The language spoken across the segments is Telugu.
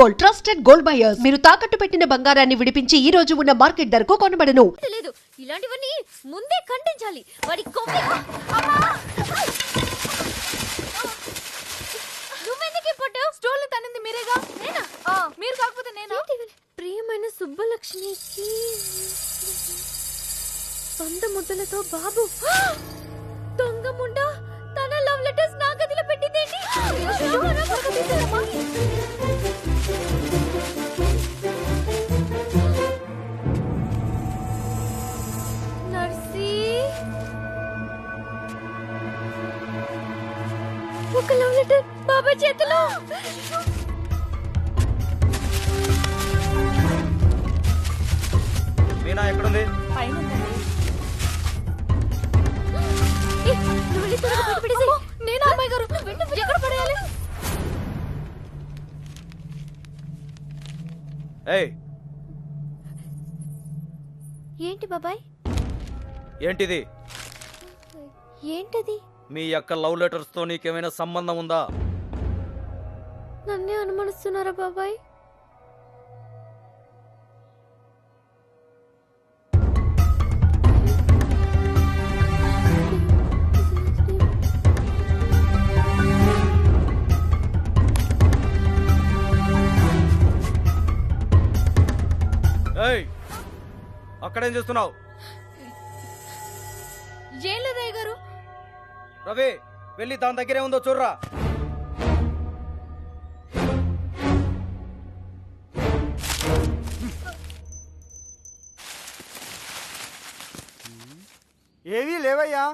Gold, trusted gold buyers. మీరు తాకట్టు పెట్టిన బంగారాన్ని విడిపించి ఈ రోజు ఉన్న మార్కెట్ ధరకు కొనబడను. లేదు, ఇలాంటివన్నీ ముందే ఖండించాలి. వాడి కొమ్మి నువ్వెందుకు పొట్టావు? స్టోర్లు తన్నింది మీరేగా. నేనా? మీరు కాకపోతే నేను. ప్రియమైన సుబ్బలక్ష్మికి వంద ముద్దలతో బాబు దొంగ ముండ తన లవ్ లెటర్స్ నా గదిలో పెట్టిందేంటి? నర్సీ, ఒక లవ్ లెటర్ బాబా చేతిలో. మీనా ఎక్కడుంది? పైన నువ్వు వెళ్ళి త్వరగా బయట పడేసి. నేను అమ్మాయి గారు ఎక్కడ పడేయాలి? ఏయ్, ఏంటి బాబాయ్? ఏంటిది? ఏంటది? మీ యొక్క లవ్ లెటర్స్ తో నీకేమైనా సంబంధం ఉందా? నన్నే అనుమానిస్తున్నారా బాబాయ్? ఏయ్, అక్కడేం చేస్తున్నావు? ఏం లేదయ్య గారు. రవి, వెళ్ళి దాని దగ్గరే ఉందో చూడరా. ఏవీ లేవయ్యా.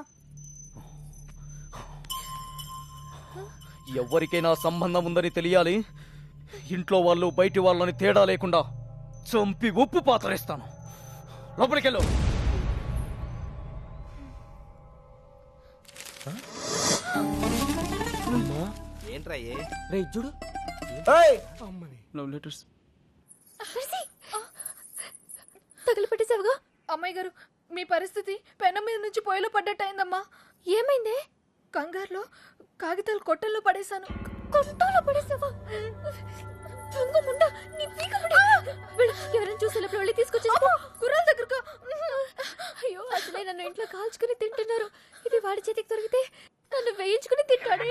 ఎవరికైనా సంబంధం ఉందని తెలియాలి. ఇంట్లో వాళ్ళు బయటి వాళ్ళని తేడా లేకుండా చంపి ఉప్పు పాతరేస్తాను. లోపలికెళ్ళు. ఏంట్రా రే చూడు, లవ్ లెటర్స్. తగిలి పెట్టేసావుగా. అమ్మాయి గారు, మీ పరిస్థితి పెనం మీద నుంచి పొయ్యిలో పడ్డట్టయిందమ్మా. ఏమైందే? కంగారులో కాగితాలు కొట్టల్లో పడేశాను. కొట్టలో పడేసావా? దొంగ ముండ, నీ పీక ముడి. వెళ్ళు, ఎవరైనా చూసేటప్పుడు వెళ్ళి తీసుకొచ్చేసుకో. కుర్రాల దగ్గరకు. అయ్యో, అసలే నన్ను ఇంట్లో కాల్చుకుని తింటున్నారు. ఇది వాడి చేతికి దొరికితే నన్ను వేయించుకుని తింటాడే.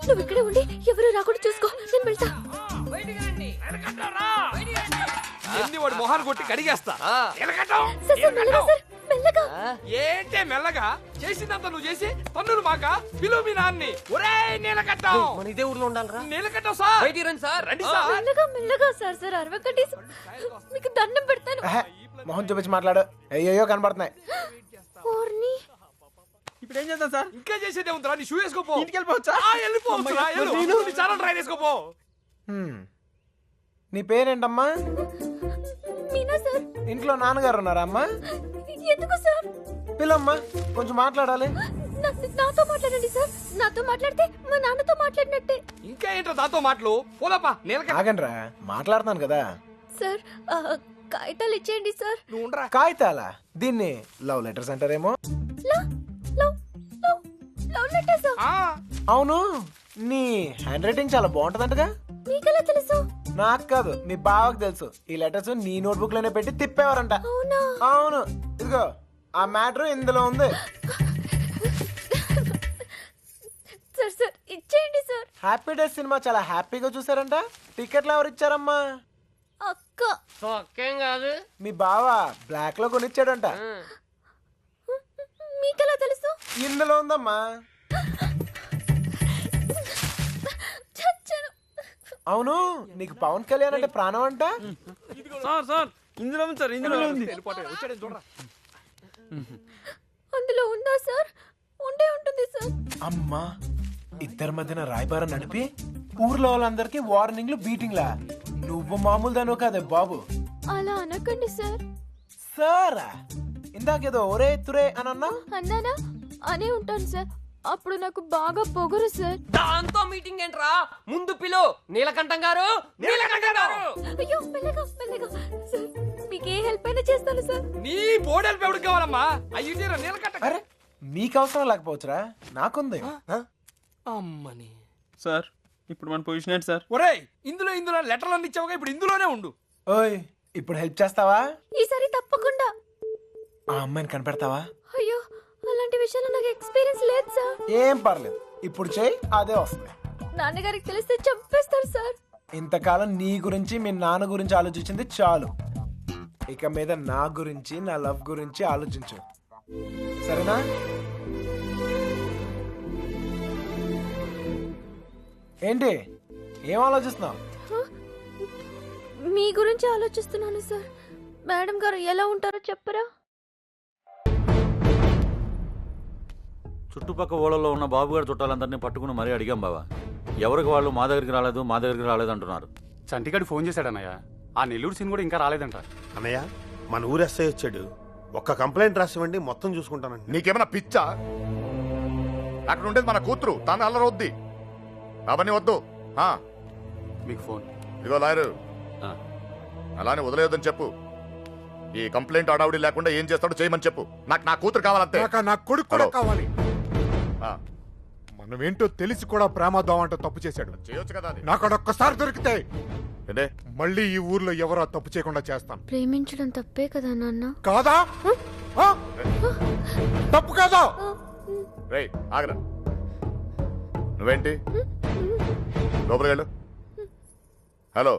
నువ్వు ఇక్కడే ఉండి ఎవరు రాకుండా చూసుకో. నేను వెళ్తా. వాడు మొహాన్ని కొట్టి కడిగేస్తా. సార్, మెల్లగా సార్, మెల్లగా. ఏంటే మెల్లగా? చేసిందంతా నువ్వు చేసి తన్నులు మాక పిలువు మీ నాన్ని. ఒరే నీలకట్టం, మన ఇదే ఊర్లో ఉండాలరా. నీలకట్టం సార్, బయటికి రండి సార్. రండి సార్. మెల్లగా మెల్లగా సార్. సార్ అరవకండి. మీకు దండం పెడతాను. మొహం చూపించి మాట్లాడు. అయ్యో కనబడుతున్నాయి. ఓర్ని. ఇప్పుడు ఏం చేద్దాం సార్? ఇంకా చేసేదే ఉందిరా. నీ షూ వేసుకోపో. ఇంటికి వెళ్ళిపోవచ్చా? వెళ్ళిపోవచ్చురా. నీ చాలా ట్రై చేసుకోపో. నీ పేరేంటమ్మా? మీనా సార్. ఇంట్లో నాన్నగారు ఉన్నారా అమ్మా? ఎందుకు సార్? పిల్లమ్మా, కొంచెం మాట్లాడాలి. నాతో మాట్లాడండి సార్. నాతో మాట్లాడితే మా నాన్నతో మాట్లాడినట్టే. ఇంకా ఏంటో దాంతో మాటలు? పోలప్పా నీలకట్ట. ఆగండ్రా, మాట్లాడుతున్నాను కదా. సార్, కాగితాలు ఇచ్చేయండి సార్. నువ్వు ఉండరా. కాగితాలా? దీన్ని లవ్ లెటర్స్ అంటారేమో. Love letters. అవును, నీ హ్యాండ్ రైటింగ్ చాలా బాగుంటదంటగా. మీకెలా తెలుసు? నాకు కాదు, మీ బావకు తెలుసు. ఈ లెటర్స్ నీ నోట్బుక్ లోనే పెట్టి తిప్పేవారంట. అవునా? అవును, ఇదిగో ఆ మ్యాటర్ ఇందులో ఉంది. సార్ సార్, ఇచ్చేయండి సార్. హ్యాపీ డేస్ సినిమా చాలా హ్యాపీగా చూసారంట. టికెట్లు ఎవరు ఇచ్చారమ్మా? అక్క. కాదు, మీ బావ బ్లాక్ లో కొనిచ్చాడంట. మీకెలా తెలుసు? ఇందులో ఉందమ్మా. చచ్చాను. అవును, నీకు పవన్ కళ్యాణ్ అంటే ప్రాణం అంట. సార్ ఇందులో ఉంది సార్, ఇందులో ఉంది. వచ్చాడని చూడరా. అందులో ఉందా సార్? ఉండే ఉంటుంది సార్. అమ్మా, ఇద్దరి మధ్యన రాయబారం నడిపి ఊర్లో వాళ్ళందరికీ వార్నింగ్లు బీటింగ్లా. నువ్వు మామూలు దానో కాదే బాబు. అలా అనకండి సార్. సారా, ఇందాకేదో ఒరే తురే అని అన్నా. అన్నానా? అనే ఉంటాను సార్. అప్పుడు నాకు బాగా పొగరు సార్. దాంతో మీటింగ్ ఏంట్రా? ముందు పిలు. నీలకంఠం గారు, నీలకంఠం గారు. అయ్యో, మెల్లగా మెల్లగా సార్. మీకు ఏ హెల్ప్ అయినా చేస్తాను సార్. నీ బోర్డు హెల్ప్ ఎవరికి కావాలమ్మా? అయ్యి నీలకట్ట. అరే, మీకు అవసరం లేకపోవచ్చురా, నాకుంది. అమ్మని సార్ ఇప్పుడు మన పొజిషన్ ఏంటి సార్? ఒరేయ్, ఇందులో లెటర్లు అన్ని ఇచ్చావుగా, ఇప్పుడు ఇందులోనే ఉండు. ఓయ్, ఇప్పుడు హెల్ప్ చేస్తావా? ఈసారి తప్పకుండా. ఆ అమ్మాయిని కనిపెడతావా? అయ్యో, అలాంటి విషయాల్లో నాకు ఎక్స్పీరియన్స్ లేదు సార్. ఏం పర్లేదు, ఇప్పుడు చెయ్యి, అదే వస్తుంది. నాన్నగారికి తెలిస్తే చంపేస్తారు సార్. ఇంతకాలం నీ గురించి మీ నాన్న గురించి ఆలోచించింది చాలు. ఇక మీద నా గురించి, నా లవ్ గురించి ఆలోచించు, సరేనా? ఏంటి, ఏం ఆలోచిస్తున్నావు? మీ గురించి ఆలోచిస్తున్నాను సార్. మేడం గారు ఎలా ఉంటారో చెప్పరా? చుట్టుపక్క ఊళ్ళలో ఉన్న బాబుగారి చుట్టాలందరినీ పట్టుకుని మరీ అడిగాం బావా. ఎవరికి వాళ్ళు మా దగ్గరికి రాలేదు అంటున్నారు. చంటిగాడి ఫోన్ చేశాడన్నయ్య. ఆ నెల్లూరు సీన్ కూడా ఇంకా రాలేదంట. అన్నయ్య, మన ఊరు ఎస్ఐ వచ్చాడు. ఒక్క కంప్లైంట్ రాసివ్వండి, మొత్తం చూసుకుంటానండి. నీకేమైనా పిచ్చా? అక్కడ ఉండేది మన కూతురు, తాను అల్లరొద్ది. అవన్నీ వద్దు. మీకు ఫోన్. ఇదిగో లాయరు, అలానే వదిలేయొద్దని చెప్పు. ఈ కంప్లైంట్ అడావుడి లేకుండా ఏం చేస్తాడో చేయమని చెప్పు. నాకు నా కూతురు కావాలంతే. నా కొడుకు కూడా కావాలి. మనమేంటో తెలిసి కూడా ప్రమాదం అంటూ తప్పు చేశాడు. చేయొచ్చు కదా అది. నాకు అదొక్కసారి దొరికితే మళ్ళీ ఈ ఊర్లో ఎవరో తప్పు చేయకుండా చేస్తాను. ప్రేమించడం తప్పే కదా నాన్న? కాదా? తప్పు కాదా? రేయ్, ఆగరా. నువ్వేంటి లోపలికి వెళ్ళు. హలో,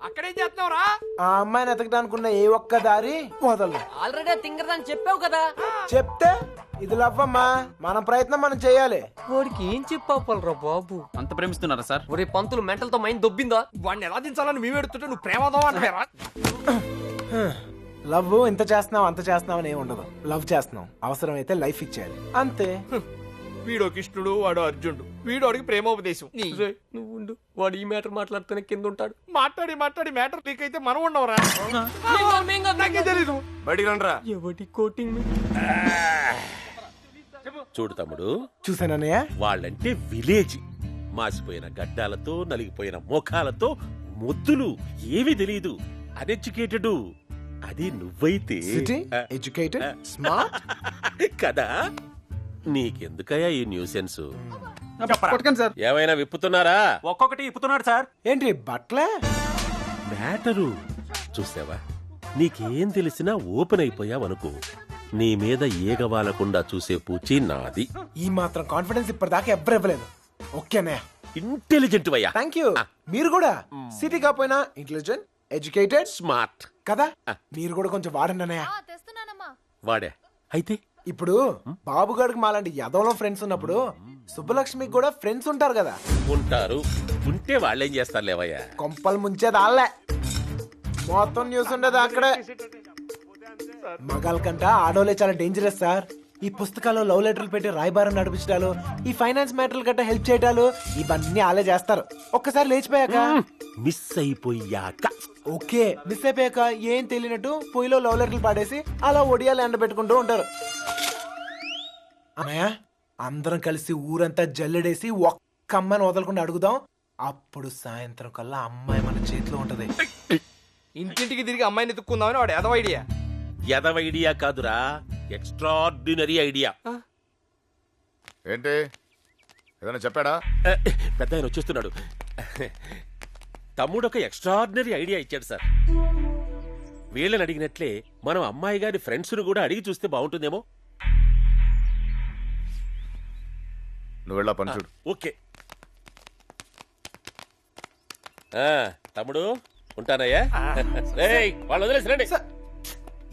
అక్కడేం చేస్తున్నావురా? ఆ అమ్మాయిని ఎతకడానికి ఉన్న ఏ ఒక్క దారి వదలను. ఆల్రెడీ తింగరదని చెప్పావు కదా. చెప్తే ఇది లవ్వమ్మా, మన ప్రయత్నం మనం చేయాలి. వాడికి ఏం చెప్పాపలరా బాబు? అంత ప్రేమిస్తున్నారా సార్? ఒరే పంతులు, మెంటల్ తో మైండ్ దొబ్బిందా? వాడిని ఎలా దించాలని మేము ఎడుతుంటే నువ్వు ప్రేమదావా అంటారా? లవ్ ఇంత చేస్తున్నావు అంత చేస్తున్నావు అని ఏమి ఉండదు. లవ్ చేస్తున్నావు, అవసరమైతే లైఫ్ ఇచ్చేయాలి, అంతే. వీడో కృష్ణుడు, వాడో అర్జునుడు. వీడు వాడికి ప్రేమోపదేశం. నువ్వు ఉండు, వాడు ఈ మ్యాటర్ మాట్లాడుతూనే కింద ఉంటాడు. మాట్లాడి మ్యాటర్ లీక్ అయితే మనం ఉండవరా? నాకే తెలీదు. బయటికి రండిరా. ఎవడి కోటింగ్? చూడు తమ్ముడు, చూసానన్నయ్య, వాళ్ళంటే విలేజ్. మాసిపోయిన గడ్డాలతో, నలిగిపోయిన ముఖాలతో, ముద్దులు, ఏమీ తెలియదు. అన్ఎడ్యుకేటెడ్. అది నువ్వైతే సిటీ ఎడ్యుకేటెడ్, స్మార్ట్ కదా. నీకెందుకయ్యా ఈ న్యూసెన్స్? కొట్టకండి సార్. ఏమైనా విప్పుతున్నారా? ఒక్కొక్కటి ఇప్పుతున్నాడు సార్. ఏంటి బట్లే? మ్యాటరు చూసావా? నీకేం తెలిసినా ఓపెన్ అయిపోయావనుకో, నీ మీద ఏగవాలకుండా చూసే పూచి నాది. ఈ మాత్రం కాన్ఫిడెన్స్ ఇప్పటిదాకా ఎవ్వరు ఇవ్వలేదు. ఓకేనా? ఇంటెలిజెంట్ వయ్యా. Thank you. మీరు కూడా సిటీ కాపోయినా ఇంటెలిజెంట్, ఎడ్యుకేటెడ్, స్మార్ట్ కదా. మీరు కూడా కొంచెం వాడండి అన్నయ్య. తెస్తున్నానమ్మా. వాడే. అయితే ఇప్పుడు బాబు గారికి మాలాంటి యదవలో ఫ్రెండ్స్ ఉన్నప్పుడు సుబ్బలక్ష్మికి కూడా ఫ్రెండ్స్ ఉంటారు కదా. ఉంటారు. ఉంటే వాళ్ళేం చేస్తారు లేవయ్యా? కొంపలు ముంచేది వాళ్ళే. మొత్తం న్యూస్ ఉండేది అక్కడే. మగాళ్ళ కంట ఆడోలే చాలా డేంజరస్ సార్. ఈ పుస్తకాల్లో లవ్ లెటర్లు పెట్టి రాయబారం నడిపించడాలు, ఈ ఫైనాన్స్ మ్యాటర్లు గట్ట హెల్ప్ చేయడాలు, ఇవన్నీ వాళ్ళే చేస్తారు. ఒక్కసారి లేచిపోయాక, మిస్ అయిపోయాక. ఓకే, మిస్ అయిపోయాక ఏం తెలియనట్టు పొయ్యిలో లవ్ లెటర్లు పాడేసి అలా ఒడియాలు ఎండబెట్టుకుంటూ ఉంటారు. అన్నయ్య, అందరం కలిసి ఊరంతా జల్లెడేసి ఒక్క అమ్మాయిని వదలకుండా అడుగుదాం. అప్పుడు సాయంత్రం కల్లా అమ్మాయి మన చేతిలో ఉంటది. ఇంటింటికి తిరిగి అమ్మాయిని ఎత్తుక్కుందామని వాడు ఎదవ ఐడియా. ఎదవ ఐడియా కాదురా, ఎక్స్ట్రాడినరీ ఐడియా. ఏంటి, ఏదైనా చెప్పాడా? పెద్ద ఆయన వచ్చేస్తున్నాడు. తమ్ముడు ఒక ఎక్స్ట్రాడినరీ ఐడియా ఇచ్చాడు సార్. వీళ్ళని అడిగినట్లే మనం అమ్మాయి గారి ఫ్రెండ్స్ ను కూడా అడిగి చూస్తే బాగుంటుందేమో. నువ్వు వెళ్ళా పని చూడు. ఓకే తమ్ముడు, ఉంటానయ్యా. వాళ్ళు వదిలేసిరండి.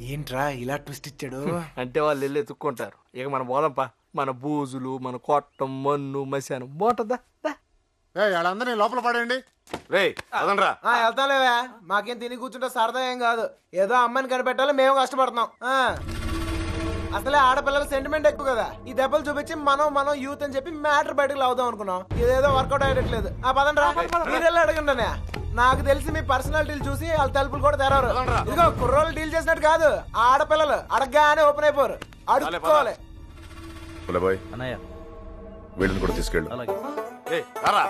ఏంట్రా ఇలా ట్విస్ట్ ఇచ్చాడు? అంటే వాళ్ళు వెళ్ళి ఎత్తుక్కుంటారు. ఇక మన పోదంపా, మన బూజులు, మన కొట్టం, మన్ను, మశానం బాగుంటుందా? వాళ్ళందరినీ లోపల పడేయండి. రేయ్, అదనరా. వెళ్తాలేవా, మాకేం తిని కూర్చుంటే సరదా ఏం కాదు. ఏదో అమ్మాయిని కనిపెట్టాలి, మేము కష్టపడుతున్నాం. అసలే ఆడపిల్లల సెంటిమెంట్ ఎక్కువ కదా. ఈ దెబ్బలు చూపించి మనం యూత్ అని చెప్పి మ్యాటర్ బయటకు లావుదాం అనుకున్నాం. ఇదేదో వర్కౌట్ అయ్యట్లేదు. పదండి రా, మీరెళ్ళి అడగండి. నాకు తెలిసి మీ పర్సనాలిటీలు చూసి వాళ్ళ తలుపులు కూడా తెరవరు. ఇదిగో కుర్రోళ్ళు డీల్ చేసినట్టు కాదు, ఆడపిల్లలు అడగగానే ఓపెన్ అయిపోరు. అడుక్కోవాలి. అన్నయ్య, వీళ్ళని కూడా తీసుకెళ్ళు. ఏయ్, రారా.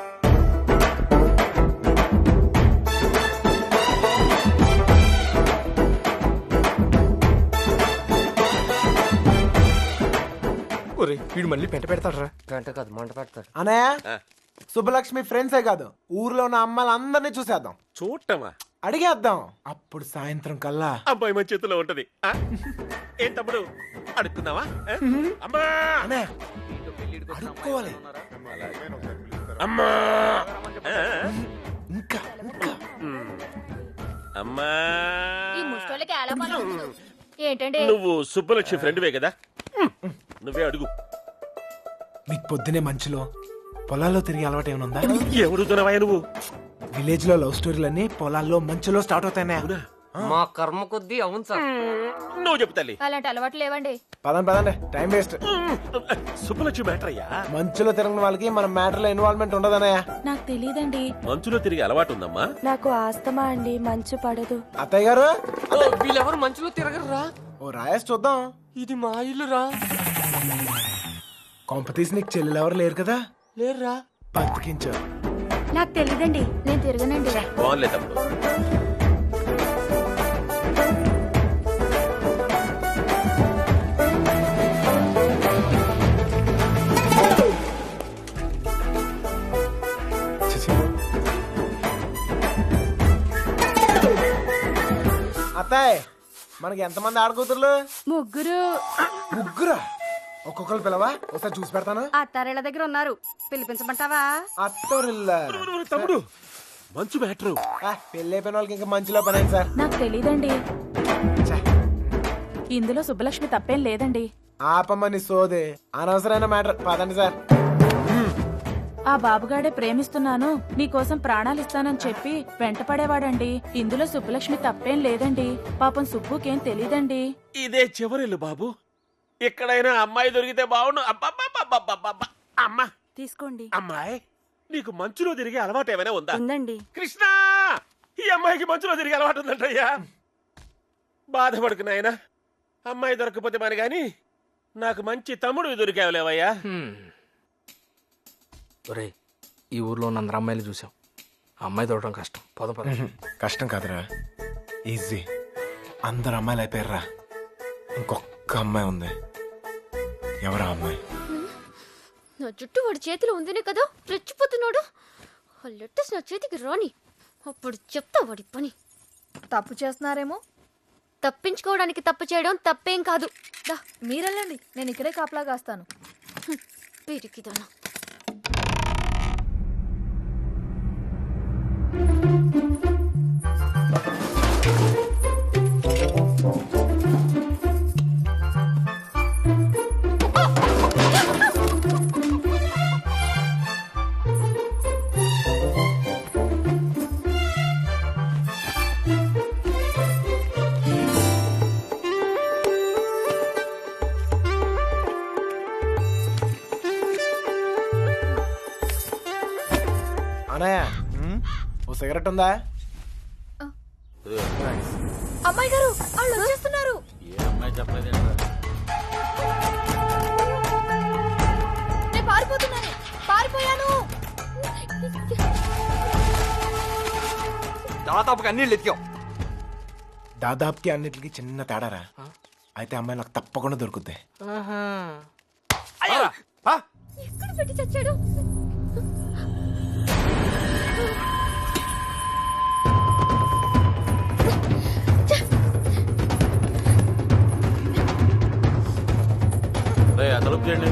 ఒరే వీడు మళ్ళీ పెంట పెడతాడరా. గంట కాదు మంట పెడతాడు. అనయ్య శుభలక్ష్మి ఫ్రెండ్సే కాదు ఊర్లో ఉన్న అమ్మాయిలందరినీ చూసేద్దాం, చూడటమా? అడిగేద్దాం. అప్పుడు సాయంత్రం కల్లా అబ్బాయి మన చేతిలో ఉంటది. ఏం తమ్ముడు అడుగుతున్నావా? అమ్మా అనే అడుక్కోవాలి. అమ్మా ఇంకా ఇంకా అమ్మా ఈ ముష్టోళ్ళకి ఎలా పని ఉండదు. ఏంటండి నువ్వు సుబ్బలక్ష్మి ఫ్రెండ్వే కదా, నువ్వే అడుగు. మీకు పొద్దునే మంచులో పొలాల్లో తిరిగి అలవాటు ఏమైనా ఉందా? ఎవడుతున్నావా నువ్వు? విలేజ్ లో లవ్ స్టోరీలన్నీ పొలాల్లో మంచులో స్టార్ట్ అవుతాయి. మా కర్మ కొద్దీ అవును సార్. నువ్వు చెప్పు తల్లి. అలాంటి అలవాట్లు లేవండి. పదండి టైం వేస్ట్. సుబ్బలక్ష్మి మ్యాటర్ అయ్యా. మంచులో తిరిగిన వాళ్ళకి మన మ్యాటర్ లో ఇన్వాల్వ్మెంట్ ఉండదన్నయ్య. నాకు తెలియదండి. మంచులో తిరిగి అలవాటు ఉందమ్మా. నాకు ఆస్తమా అండి, మంచు పడదు. అత్తయ్య గారు వీళ్ళెవరు మంచులో తిరగరురా. ఓ రాయేసి చూద్దాం. ఇది మా ఇల్లురా. కొంప తీసి నీకు చెల్లెలు ఎవరు లేరు కదా? లేరురా. బతికించు. నాకు తెలియదండి. నేను తిరగనండి. బాగుంది తమ్ముడు. అత్తాయ్ మనకి ఎంతమంది ఆడకూతుర్లు? ముగ్గురు. ఒక్కొక్కరు పిలవా, ఒకసారి చూసి పెడతాను. అత్తారేళ్ల దగ్గర ఉన్నారు, పిలిపించమంటావా? అత్తోరిల్లా తమ్ముడు మంచు మ్యాటర్. పెళ్ళి అయిపోయిన వాళ్ళకి ఇంకా మంచిలో పని సార్. నాకు తెలీదండి. ఇందులో సుబ్బలక్ష్మి తప్పేం లేదండి. ఆపమ్మని సోదే అనవసరమైన మ్యాటర్. పదండి సార్. ఆ బాబుగాడే ప్రేమిస్తున్నాను, నీకోసం ప్రాణాలు ఇస్తానని చెప్పి వెంట పడేవాడండి. ఇందులో సుబ్బలక్ష్మి తప్పేం లేదండి. పాపం సుబ్బుకేం తెలీదండి. ఇదే చివరిల్లు బాబు, ఎక్కడైనా అమ్మాయి దొరికితే బాగుండు. అమ్మా తీసుకోండి. అమ్మాయి, నీకు మంచులో తిరిగే అలవాటు ఏమైనా ఉందా? ఉందండి. కృష్ణ, ఈ అమ్మాయికి మంచులో తిరిగే అలవాటు ఉందంటయ్యా. బాధపడుకు నాయనా, అమ్మాయి దొరకపోతే మరి గాని నాకు మంచి తమ్ముడు దొరికావులేవయ్యా. ఒరే ఈ ఊర్లో ఉన్న అందరు అమ్మాయిలు చూసాం, అమ్మాయి దొరకడం కష్టం. పద. కష్టం కాదురా, ఈజీ. అందరు అమ్మాయిలు అయిపోయారా, ఇంకొక అమ్మాయి ఉంది. ఎవరా అమ్మాయి? నా జుట్టు వాడి చేతిలో ఉందినే కదా రెచ్చిపోతున్నాడు. ఆ లెట్టర్స్ నా చేతికి రాని, అప్పుడు చెప్తా వాడి పని. తప్పు చేస్తున్నారేమో. తప్పించుకోవడానికి తప్పు చేయడం తప్పేం కాదు. మీరెళ్ళండి, నేను ఇక్కడే కాపలా కాస్తాను. వీరికిదన్నా అన్నయ్య ఓ సిగరెట్ ఉందా? అమ్మాయి గారు వాళ్ళు వచ్చేస్తున్నారు. ఏ అమ్మాయి చెప్పలేదు. నేను పారిపోతున్నాను, పారిపోయాను. దాదాపుగా అన్ని ఎత్తికాం. దాదాపుకి అన్నిటికి చిన్న తేడారా. అయితే అమ్మాయి నాకు తప్పకుండా దొరుకుద్ది. ఎక్కడ పెట్టి చచ్చాడు? తలుపు చేయండి.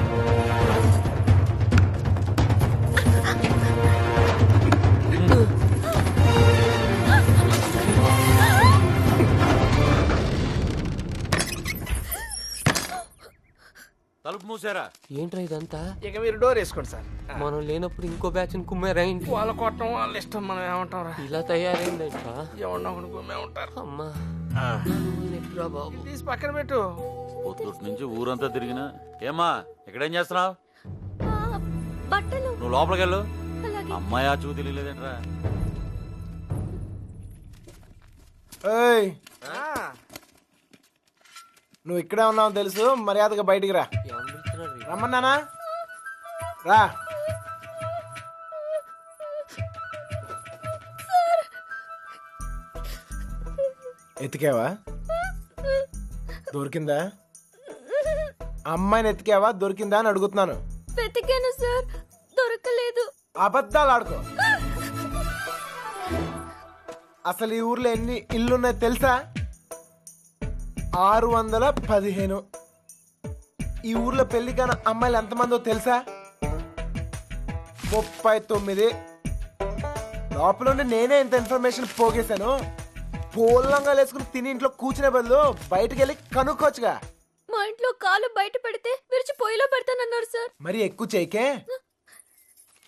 తలుపు మూసారా? ఏంట్రా ఇదంతా? ఇక మీరు డోర్ వేసుకోండి సార్. మనం లేనప్పుడు ఇంకో బ్యాచ్ కుమ్మేరైంది. వాళ్ళ కొట్టడం వాళ్ళ ఇష్టం, మనం ఏమంటాం రా. ఇలా తయారైందంట. ఎవరినో ఒకటి కుమ్మే ఉంటారు. అమ్మా బాబు తీసి పక్కన పెట్టు. పొద్దుటి నుంచి ఊరంతా తిరిగినా. ఏమ్మా ఇక్కడేం చేస్తున్నావు? బట్టలు. నువ్వు లోపలికి వెళ్ళు. అలాగే. అమ్మాయి ఆ చూ తెలియలేదంట్రా. నువ్వు ఇక్కడే ఉన్నావు తెలుసు, మర్యాదగా బయటికి రా. ఎవరు పిలుస్తున్నారు? రమ్మన్నానా? రా. ఎతికావా? దొరికిందా? అమ్మాయిని ఎతికావా, దొరికిందా అని అడుగుతున్నాను. వెతికాను సార్, దొరకలేదు. అబద్ధాలు ఆడుకో. అసలు ఈ ఊర్లో ఎన్ని ఇల్లున్నాయి తెలుసా? 615. ఈ ఊర్లో పెళ్లి కాని అమ్మాయిలు ఎంతమందో తెలుసా? 39. లోపల ఉండి నేనే ఇంత ఇన్ఫర్మేషన్ పోగేశాను. పోలంగా వేసుకుని తిని ఇంట్లో కూర్చునే బదులు బయటకు వెళ్ళి కనుక్కోవచ్చుగా. మా ఇంట్లో కాలు బయట పెడితే విరిచి పొయ్యిలో పెడతానన్నారు సార్. మరి ఎక్కువ చేయకే.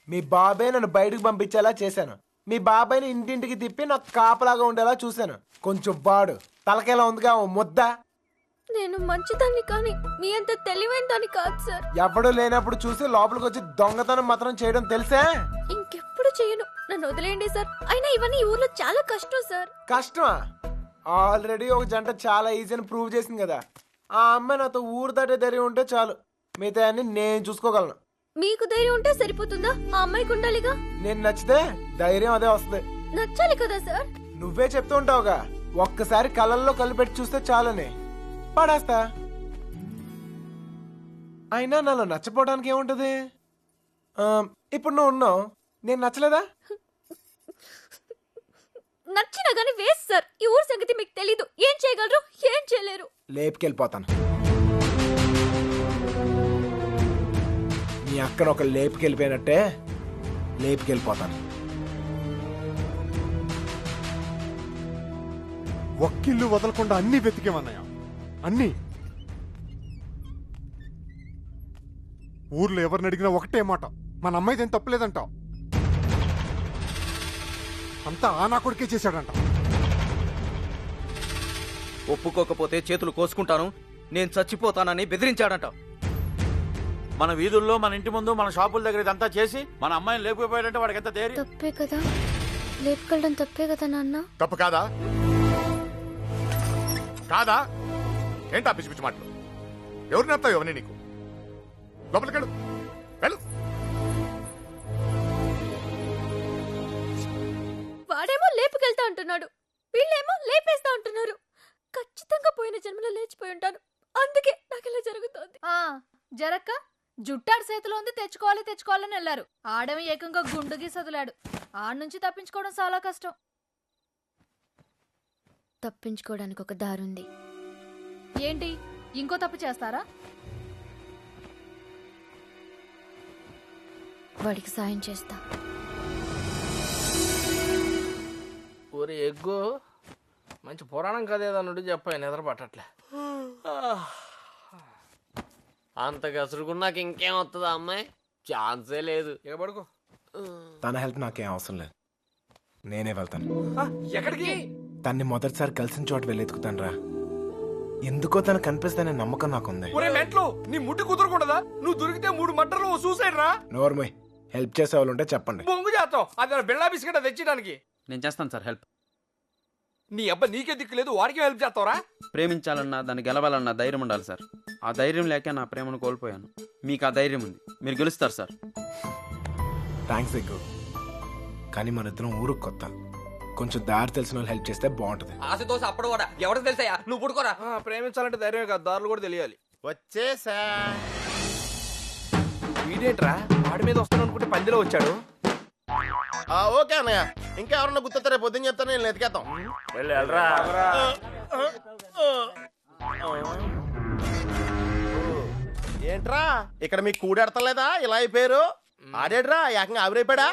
మీ బాబాయ్ నన్ను బయటకు పంపించేలా చేశాను. మీ బాబాయ్ని ఇంటింటికి తిప్పి నాకు కాపలాగా ఉండేలా చూశాను. కొంచెం బాడు తలకేలా ఉందిగా ఓ ముద్ద. నేను మంచిదాన్ని కానీ మీ అంత తెలివైన దాన్ని కాదు సార్. ఎవడు లేనప్పుడు చూసి లోపలికి వచ్చి దొంగతనం మాత్రం చేయడం తెలుసా? ఇంకెప్పుడు చేయను, నన్ను వదిలేయండి సార్. అయినా ఇవన్నీ ఈ ఊర్లో చాలా కష్టం సార్. కష్టమా? ఆల్రెడీ ఒక జంట చాలా ఈజీ అని ప్రూవ్ చేసింది కదా. ఆ అమ్మాయి నాతో ఊరు దాటే ధైర్యం ఉంటే చాలు, మిగతా అన్ని నేను చూసుకోగలను. మీకు ధైర్యం ఉంటే సరిపోతుందా? ఆ అమ్మాయికి ఉండాలిగా. నేను నచ్చితే ధైర్యం అదే వస్తుంది. నచ్చాలి కదా సార్. నువ్వే చెప్తూ ఉంటావుగా, ఒక్కసారి కళ్ళల్లో కళ్ళు పెట్టి చూస్తే చాలని. పడేస్తా. అయినా నాలో నచ్చపోవడానికి ఏముంటది? ఇప్పుడు నువ్వు ఉన్నావు, నేను నచ్చలేదా? నచ్చినా గానీ వేస్ట్ సార్. ఈ ఊరు సంగతి మీకు తెలీదు. ఏం చేయగలరు, ఏం చేయలేరు. లేపుకెళ్ళిపోతాను. నీ అక్కను ఒక లేపుకెళ్ళిపోయినట్టే లేపుకెళ్ళిపోతాను. ఒక్కిల్లు వదలకుండా అన్ని వెతికేమన్నాయా, అన్ని. ఊర్లో ఎవరిని అడిగినా ఒకటే మాట, మన అమ్మాయిదేం తప్పలేదంట. అంతా ఆనా కొడుకే చేశాడంట. ఒప్పుకోకపోతే చేతులు కోసుకుంటాను, నేను చచ్చిపోతానని బెదిరించాడంట. మన వీధుల్లో, మన ఇంటి ముందు, మన షాపుల దగ్గర ఇదంతా చేసి మన అమ్మాయిని లేకపోయాడంటే వాడికి ఎంత ధైర్యం? తప్పే కదా, లేపుకెళ్ళడం తప్పే కదా నాన్న. తప్పు కాదా? కాదా? ఏంటా పిచ్చి పిచ్చి మాటలు? ఎవరు నేర్తావు ఎవరిని నీకు? లోపలికెళ్ళు, వెళ్ళు. వాడేమో లేపుకెళ్తా అంటున్నాడు, వీళ్ళేమో లేపేస్తా అంటున్నారు. ఖచ్చితంగా పోయిన జన్మలో లేచిపోయి ఉంటాను, అందుకే నాకు ఇలా జరుగుతోంది. జరక్క జుట్టాడు చేతిలో ఉంది, తెచ్చుకోవాలని వెళ్ళారు. ఆడమి ఏకంగా గుండుగి సదులాడు. ఆడ నుంచి తప్పించుకోవడం చాలా కష్టం. తప్పించుకోవడానికి ఒక దారుంది. ఏంటి, ఇంకో తప్పు చేస్తారా? వాడికి సాయం చేస్తా. ఒరే ఎగ్గు, మంచి పురాణం కదేదా నుండి చెప్పాయి, నిద్ర పట్టట్లే. అంత గసురుకున్నాక ఇంకేం వస్తుందా అమ్మాయి? ఛాన్సే లేదు. ఇక పడుకో. తన హెల్ప్ నాకేం అవసరం లేదు, నేనే వెళ్తాను. ఎక్కడికి? తన్ని మొదటిసారి కలిసిన చోట వెళ్ళెత్తుకుతాను రా. ఎందుకో తను కనిపిస్తానే నమ్మకం నాకుంది. ఒరే మెంట్లో, నీ ముడ్డు కుదరకూడదా? నువ్వు దొరికితే 3 మర్డర్లు సూసైడ్ రా. నోర్మోయ్, హెల్ప్ చేసే వాళ్ళు ఉంటే చెప్పండి. బొంగు చేస్తావు, అది బిళ్ళా బిస్కెట్ తెచ్చడానికి. నేను చేస్తాను సార్ హెల్ప్. నీ అబ్బా నీకే దిక్కులేదు, వాడికి హెల్ప్ చేస్తావరా? ప్రేమించాలన్నా, దాన్ని గెలవాలన్నా ధైర్యం ఉండాలి సార్. ఆ ధైర్యం లేక నా ప్రేమను కోల్పోయాను. మీకు ఆ ధైర్యం ఉంది, మీరు గెలుస్తారు సార్. థ్యాంక్స్ ఎగ్గు, కానీ మన ఇద్దరం ఊరుకు కొత్త. కొంచెం దారి తెలిసిన వాళ్ళు హెల్ప్ చేస్తే బాగుంటది. ఆశ దోశ అప్పుడు కూడా ఎవరికి తెలుసాయా? నువ్వు పుడుకోరా. ప్రేమించాలంటే ధైర్యమే కాదు, దారులు కూడా తెలియాలి. వచ్చేసా. వీడేంట్రా వాడి మీద వస్తాను అనుకుంటే పందిలో వచ్చాడు. ఓకే అన్నయ్య, ఇంకా ఎవరన్నా గుర్తొస్తే రేపు పొద్దున్న చెప్తాను, నేను ఎతికేద్దాం. ఏంట్రా ఇక్కడ మీకు కూడెడతలేదా? ఇలా అయిపోయారు. ఆడేడ్రా ఏకంగా ఆవిరైపోయాడా?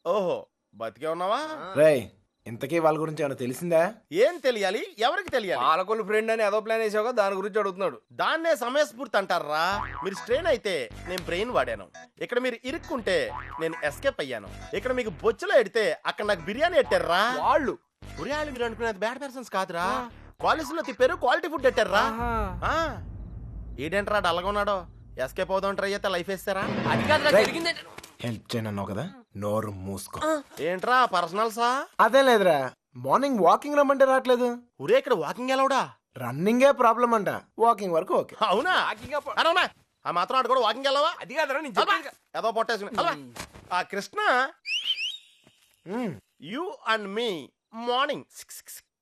ఓహో, బతికే ఉన్నావా? రేయ్, ఇంతకీ వాళ్ళ గురించి ఏమైనా తెలిసిందా? ఏం తెలియాలి, ఎవరికి తెలియాలి? పాలకొల్లు ఫ్రెండ్ అని ఏదో ప్లాన్ వేసావుగా, దాని గురించి అడుగుతున్నాడు. దాన్నే సమయస్ఫూర్తి అంటారా? మీరు స్ట్రెయిన్ అయితే నేను బ్రెయిన్ వాడాను. ఇక్కడ మీరు ఇరుక్కుంటే నేను ఎస్కేప్ అయ్యాను. ఇక్కడ మీకు బొచ్చులో ఎడితే అక్కడ నాకు బిర్యానీ ఎట్టారా వాళ్ళు. బిర్యానీ మీరు అనుకునేది బ్యాడ్ పర్సన్స్ కాదురా, కాలేజీలో తిప్పారు, క్వాలిటీ ఫుడ్ ఎట్టారా. ఏంటంటారా డల్గా ఉన్నాడో? ఎస్కేప్ అవుదాం ట్రై అయితే లైఫ్ వేస్తారా? అది కాదు జరిగిందే. హెల్ప్ చేయనన్నావు కదా, నోరు మూసుకో. ఏంట్రా పర్సనల్సా? అదే లేదురా, మార్నింగ్ వాకింగ్ రమ్మంటే రావట్లేదు. ఊరే ఇక్కడ వాకింగ్ ఎలావుడా? రన్నింగే ప్రాబ్లం అంట, వాకింగ్ వరకు ఓకే. అవునా? అవునా? ఆ మాత్రం ఆడు కూడా వాకింగ్ వెళ్ళవా? అది కాదురా నేను చెప్పేది. ఏదో పొట్టేసుకుని ఆ Krishna, you and me morning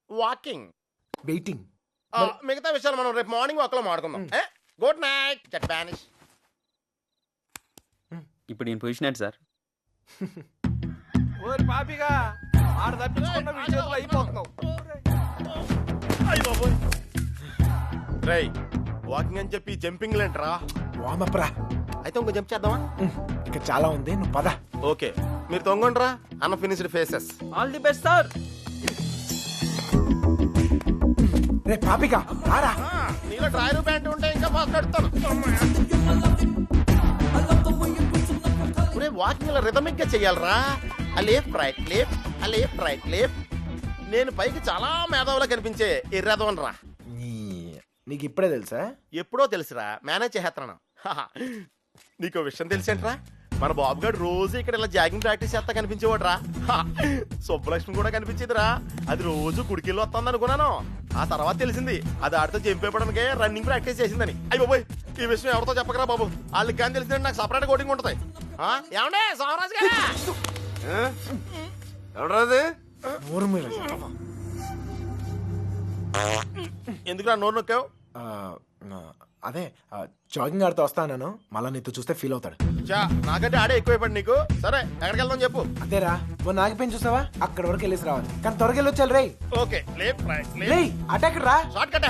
walking waiting. మిగతా విషయాలు మనం రేపు మార్నింగ్ వాక్ లో మాడుకుందాం. గుడ్ నైట్ జట్ బానిష్. ఇప్పుడు నేను పొజిషన్ ఏంటి సార్? ఓరి పాపిగా ఆడ తప్పించుకున్న విషయంలో అయిపోతున్నావు. రై వాకింగ్ అని చెప్పి జంపింగ్ లేంట్రా. వామప్ రా. అయితే ఇంకో జంప్ చేద్దామా? ఇక చాలా ఉంది, నువ్వు పద. ఓకే మీరు తొంగండ్రా. Unfinished faces. All the best sir. రే పాపిగా రారా. నీలో డ్రాయర్ ప్యాంట్ ఉంటే ఇంకా ఫాస్ట్ నడుస్తాను. వాకింగ్ ఇలా రిథమిక్ గా చెయ్యాలరా. ఆ లేఫ్ట్ రైట్ లేఫ్ట్, ఆ లేఫ్ట్ రైట్ లేఫ్ట్. నేను పైకి చాలా మేధావులా కనిపించే ఎర్రదవన్ రా. నీకు ఇప్పుడే తెలుసా? ఎప్పుడో తెలుసురా, మేనేజ్ చేస్తున్నాను. నీకు విషయం తెలిసేంట్రా, మన బాబు గారు రోజు ఇక్కడ ఇలా జాగింగ్ ప్రాక్టీస్ చేస్తా కనిపించేవాడు రా. సుబ్బలక్ష్మి కూడా కనిపించేదిరా. అది రోజు గుడికెళ్ళి వస్తుంది అనుకున్నాను. ఆ తర్వాత తెలిసింది అది ఆడితో జంపేపడానికే రన్నింగ్ ప్రాక్టీస్ చేసిందని. అయ్యి బాబోయ్, ఈ విషయం ఎవరితో చెప్పకరా బాబు. వాళ్ళకి కానీ తెలిసిందంటే నాకు సపరేట్ కోటింగ్ ఉంటుంది. ఏమండే సోమరాజు గారు? ఎవరాది? ఎందుకురా నోరు నొక్కావు? అదే జాగింగ్ ఆడితో వస్తాను, మళ్ళా నీతో చూస్తే ఫీల్ అవుతాడు. నాకంటే ఆడే ఎక్కువైపోయాడు నీకు. సరే ఎక్కడికి వెళ్దాం చెప్పు. అదేరా మొన్న ఆగిపోయిన చూసావా, అక్కడ వరకు వెళ్ళేసి రావాలి. కానీ త్వరగా వెళ్ళి వచ్చాను రే. ఓకే లేఫ్ట్ రైట్ రే అటాక్ రా. Shortcut.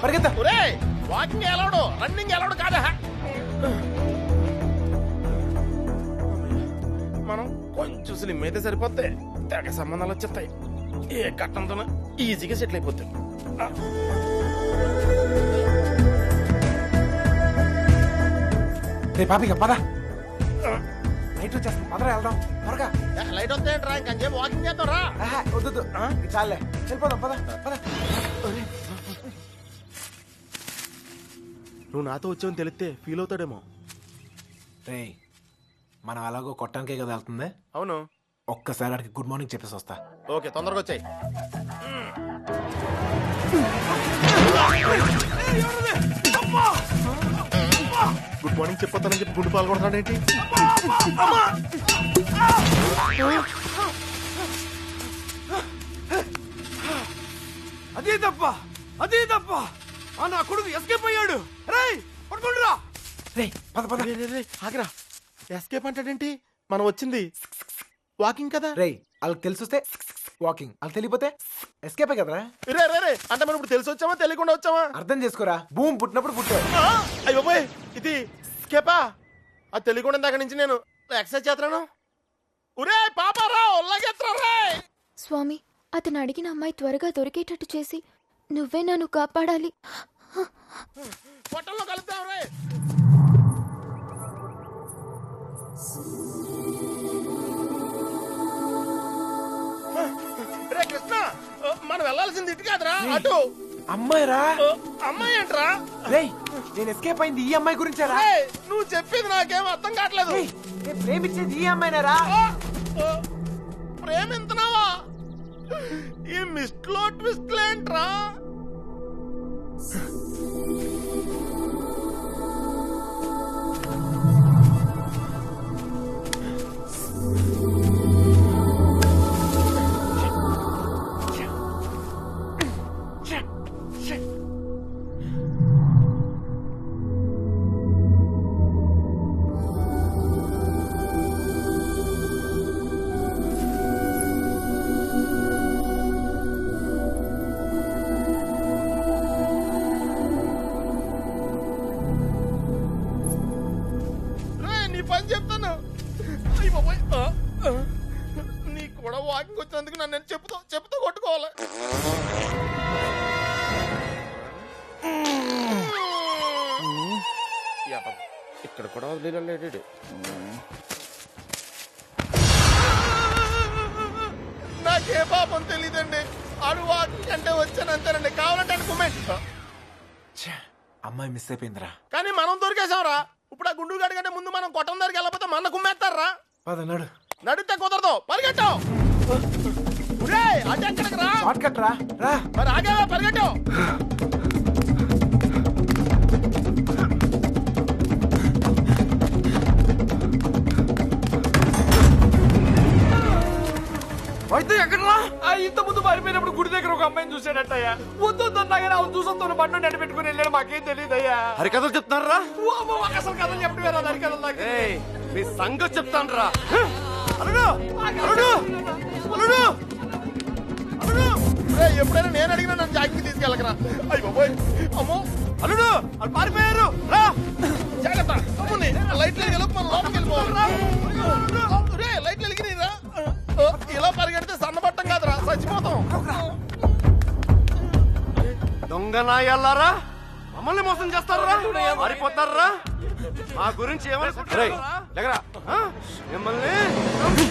పరిగెత్తా. వాకింగ్ ఎలవడు, రన్నింగ్ ఎలవడు కాదా. మనం కొంచెం స్లిమ్ అయితే సరిపోతే తెగ సంబంధాలు వచ్చేస్తాయి. ఏ కట్టంతో ఈజీగా సెటిల్ అయిపోతాయి. రే పాపిగా పద. లైట్ వచ్చేస్తా, పదరా వెళ్దాం త్వరగా. లైట్ వస్తాయంట్రా, ఇంకంచేపు వాకింగ్ చేద్దాం రా. వద్దు చాలే, వెళ్ళిపోదాం పద పద. నువ్వు నాతో వచ్చావని తెలిస్తే ఫీల్ అవుతాడేమో. రే మనం అలాగో కొట్టడానికే కదా వెళ్తుంది. అవును. ఒక్కసారి అడిగి గుడ్ మార్నింగ్ చెప్పేసి వస్తా. ఓకే తొందరగా వచ్చాయి. గుడ్ మార్నింగ్ చెప్పొద్దానని చెప్పి గుడ్డు పాల్గొడతాడేంటి? అదే తప్ప, అదే తప్ప. నా కొడుకు ఎస్కేప్ అయ్యాడు. రేయ్ పట్టుకుంటురా. రే పద పద. ఆగిరా. ఎస్కేప్ అంటాడేంటి? మనం వచ్చింది వాకింగ్ కదా. రే వాళ్ళకి తెలిసి వస్తే వాకింగ్, వాళ్ళకి తెలియపోతే ఎస్కేపే కదరా. రే రే రే అంటే మనం ఇప్పుడు తెలిసి వచ్చామా తెలియకుండా వచ్చామా? అర్థం చేసుకోరా. భూమి పుట్టినప్పుడు పుట్టావు. అయ్యో పోయ్, ఇది స్కేపా? అది తెలియకుండా దగ్గర నుంచి నేను ఎక్సర్సైజ్ చేస్తున్నాను. ఒరే పాపారా ఒళ్ళగెత్తరా. స్వామి, అతను అడిగిన అమ్మాయి త్వరగా దొరికేటట్టు చేసి నువ్వే నన్ను కాపాడాలి. పొట్టల్లో కలుద్దాం రే. రే కృష్ణ, మనం వెళ్ళాల్సింది ఇటు కాదురా, అటు. అమ్మాయి రా. అమ్మాయి ఏంట్రా? రే నేను ఎస్కేప్ అయింది ఈ అమ్మాయి గురించారా? నువ్వు చెప్పేది నాకేం అర్థం కావట్లేదు. నేను ప్రేమించేది ఈ అమ్మాయినారా? ప్రేమింతున్నావా? ఈ మిస్ట్లో ట్విస్ట్ ఏంట్రా? పని చెప్తాను. నీకు కూడా వాకింగ్ వచ్చినందుకు నన్ను చెప్తూ కొట్టుకోవాలి. ఇక్కడ కూడా వదిలేడు. నాకే పాపం తెలీదండి. ఆడు వాకింగ్ అంటే వచ్చానంతేనండి. కావాలంటే అనుకోమేంటి. అమ్మాయి మిస్ అయిపోయిందిరా. కానీ మనం దొరికేసాంరా. ఇప్పుడు ఆ గుండు గడి కంటే ముందు మనం కొట్టం దగ్గరికి వెళ్ళకపోతే మన కుమ్మేస్తారా? నడితే కుదరదు, పరిగెట్టు. అటు ఎక్కడికి రా? షార్ట్ కట్ రా. మరి ఆగేవా, పరిగెట్టు. అయితే ఎక్కడరా? ఇంత ముందు పారిపోయినప్పుడు గుడి దగ్గర ఒక అమ్మాయిని చూసాడట్టయ్యా. వద్దొద్దన్నాగానే అవును చూసొద్దు బండి నడి పెట్టుకుని వెళ్ళాడు. మాకేం తెలియదయ్యా. హరికథలు చెప్తున్నారా? అసలు కథలు చెప్పడం వేరే హరికథలు నాకు. మీ సంగతి చెప్తాను రా. అల్లుడు అల్లుడు అల్లుడు ఎప్పుడైనా నేను అడిగినా నన్ను జాగ్రత్త తీసుకెళ్ళకరా. అయ్యి బాబోయ్, అమ్మో అల్లుడు వాళ్ళు పారిపోయారు రా. జాగ్రత్త. అమ్ముని లైట్లు వెలుగు, మనం లోపలికి వెళ్ళిపోవాలి. లైట్లు వెలిగిరా. ఇలా పరిగెడితే సన్నబట్టం కాదురా, చచ్చిపోతాం. దొంగ నాయాలారా, మమ్మల్ని మోసం చేస్తారా? మారిపోతారా? మా గురించి ఏమనుకుంటారా? మిమ్మల్ని